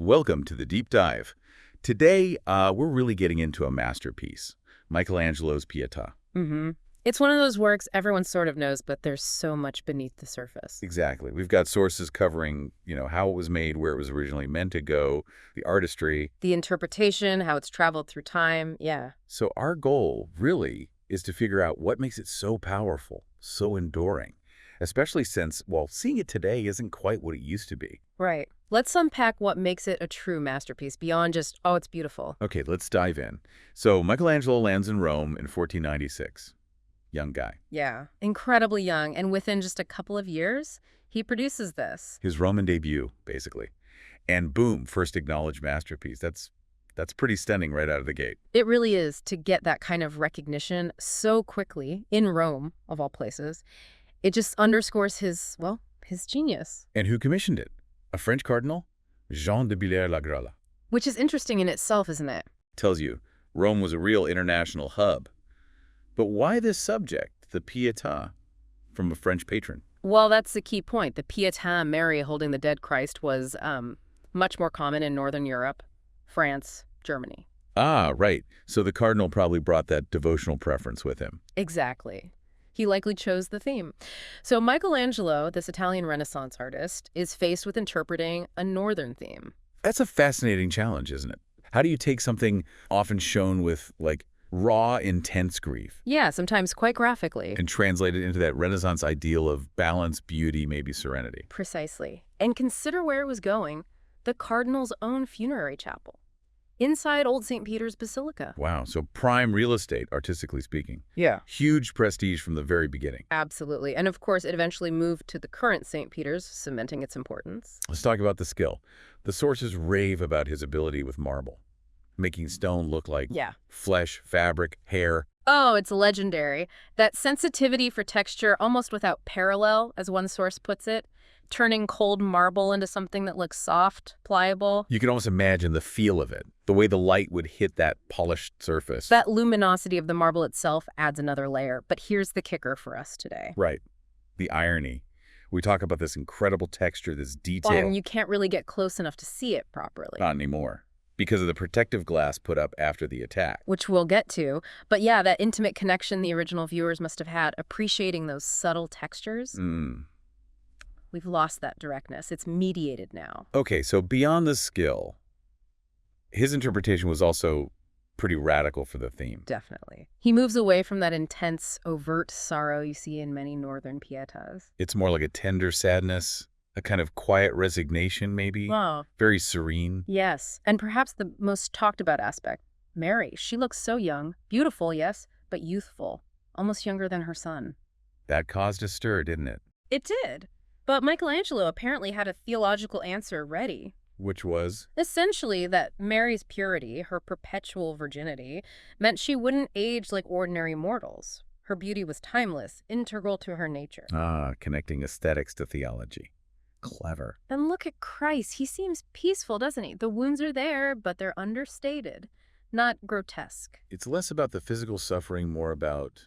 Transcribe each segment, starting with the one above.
Welcome to the Deep Dive. Today, we're really getting into a masterpiece, Michelangelo's Pietà. It's one of those works everyone sort of knows, but there's so much beneath the surface. Exactly. We've got sources covering, how it was made, where it was originally meant to go, the artistry. The interpretation, how it's traveled through time, yeah. So our goal, really, is to figure out what makes it so powerful, so enduring, especially since, well, seeing it today isn't quite what it used to be. Right. Let's unpack what makes it a true masterpiece beyond just, oh, it's beautiful. Okay, let's dive in. So Michelangelo lands in Rome in 1496. Young guy. Yeah. Incredibly young, and within just a couple of years, he produces this. His Roman debut, basically. And boom, first acknowledged masterpiece. That's pretty stunning right out of the gate. It really is, to get that kind of recognition so quickly in Rome, of all places. It just underscores his genius. And who commissioned it? A French cardinal? Jean de Bilhères Lagraulas. Which is interesting in itself, isn't it? Tells you, Rome was a real international hub. But why this subject, the Pietà, from a French patron? Well, that's the key point. The Pietà, Mary holding the dead Christ, was much more common in Northern Europe, France, Germany. Ah, right. So the cardinal probably brought that devotional preference with him. Exactly. He likely chose the theme. So Michelangelo, this Italian Renaissance artist, is faced with interpreting a northern theme. That's a fascinating challenge, isn't it? How do you take something often shown with, raw, intense grief? Yeah, sometimes quite graphically. And translate it into that Renaissance ideal of balance, beauty, maybe serenity. Precisely. And consider where it was going, the cardinal's own funerary chapel, inside Old St. Peter's Basilica. Wow, so prime real estate, artistically speaking. Yeah. Huge prestige from the very beginning. Absolutely. And of course, it eventually moved to the current St. Peter's, cementing its importance. Let's talk about the skill. The sources rave about his ability with marble, making stone look like flesh, fabric, hair. Oh, it's legendary. That sensitivity for texture almost without parallel, as one source puts it, turning cold marble into something that looks soft, pliable. You can almost imagine the feel of it, the way the light would hit that polished surface. That luminosity of the marble itself adds another layer, but here's the kicker for us today. Right. The irony. We talk about this incredible texture, this detail. Well, and you can't really get close enough to see it properly. Not anymore, because of the protective glass put up after the attack. Which we'll get to. But yeah, that intimate connection the original viewers must have had, appreciating those subtle textures. We've lost that directness. It's mediated now. Okay, so beyond the skill, his interpretation was also pretty radical for the theme. Definitely. He moves away from that intense, overt sorrow you see in many northern pietas. It's more like a tender sadness, a kind of quiet resignation, maybe. Wow. Very serene. Yes, and perhaps the most talked about aspect, Mary. She looks so young, beautiful, yes, but youthful, almost younger than her son. That caused a stir, didn't it? It did. But Michelangelo apparently had a theological answer ready. Which was? Essentially that Mary's purity, her perpetual virginity, meant she wouldn't age like ordinary mortals. Her beauty was timeless, integral to her nature. Ah, connecting aesthetics to theology. Clever. And look at Christ. He seems peaceful, doesn't he? The wounds are there, but they're understated, not grotesque. It's less about the physical suffering, more about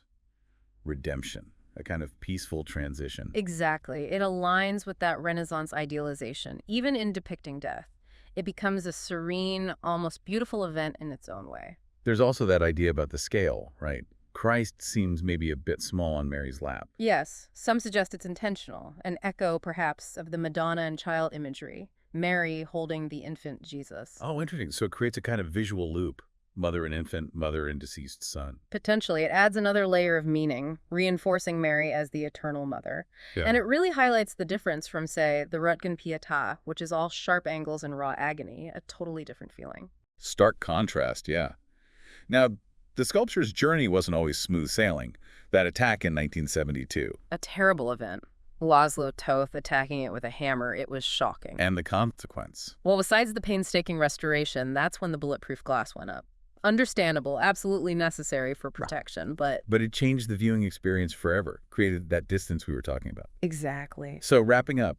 redemption. A kind of peaceful transition. Exactly. It aligns with that Renaissance idealization. Even in depicting death, it becomes a serene, almost beautiful event in its own way. There's also that idea about the scale, right? Christ seems maybe a bit small on Mary's lap. Yes, some suggest it's intentional, an echo, perhaps, of the Madonna and child imagery, Mary holding the infant Jesus. Oh, interesting. So it creates a kind of visual loop. Mother and infant, mother and deceased son. Potentially. It adds another layer of meaning, reinforcing Mary as the eternal mother. Yeah. And it really highlights the difference from, say, the Rutgen Pietà, which is all sharp angles and raw agony, a totally different feeling. Stark contrast, yeah. Now, the sculpture's journey wasn't always smooth sailing. That attack in 1972. A terrible event. Laszlo Toth attacking it with a hammer, it was shocking. And the consequence? Well, besides the painstaking restoration, that's when the bulletproof glass went up. Understandable, absolutely necessary for protection, but it changed the viewing experience forever, created that distance we were talking about. Exactly. So wrapping up,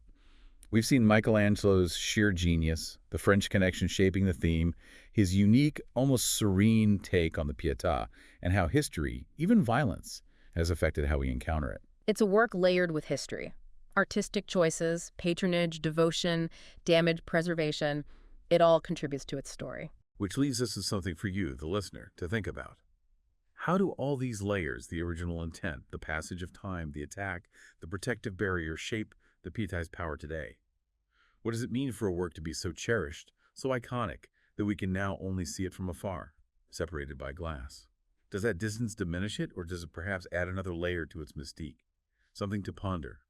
we've seen Michelangelo's sheer genius, the French connection shaping the theme, his unique, almost serene take on the Pietà, and how history, even violence, has affected how we encounter it. It's a work layered with history. Artistic choices, patronage, devotion, damage, preservation. It all contributes to its story. Which leads us to something for you, the listener, to think about. How do all these layers, the original intent, the passage of time, the attack, the protective barrier, shape the Pietà's power today? What does it mean for a work to be so cherished, so iconic, that we can now only see it from afar, separated by glass? Does that distance diminish it, or does it perhaps add another layer to its mystique? Something to ponder,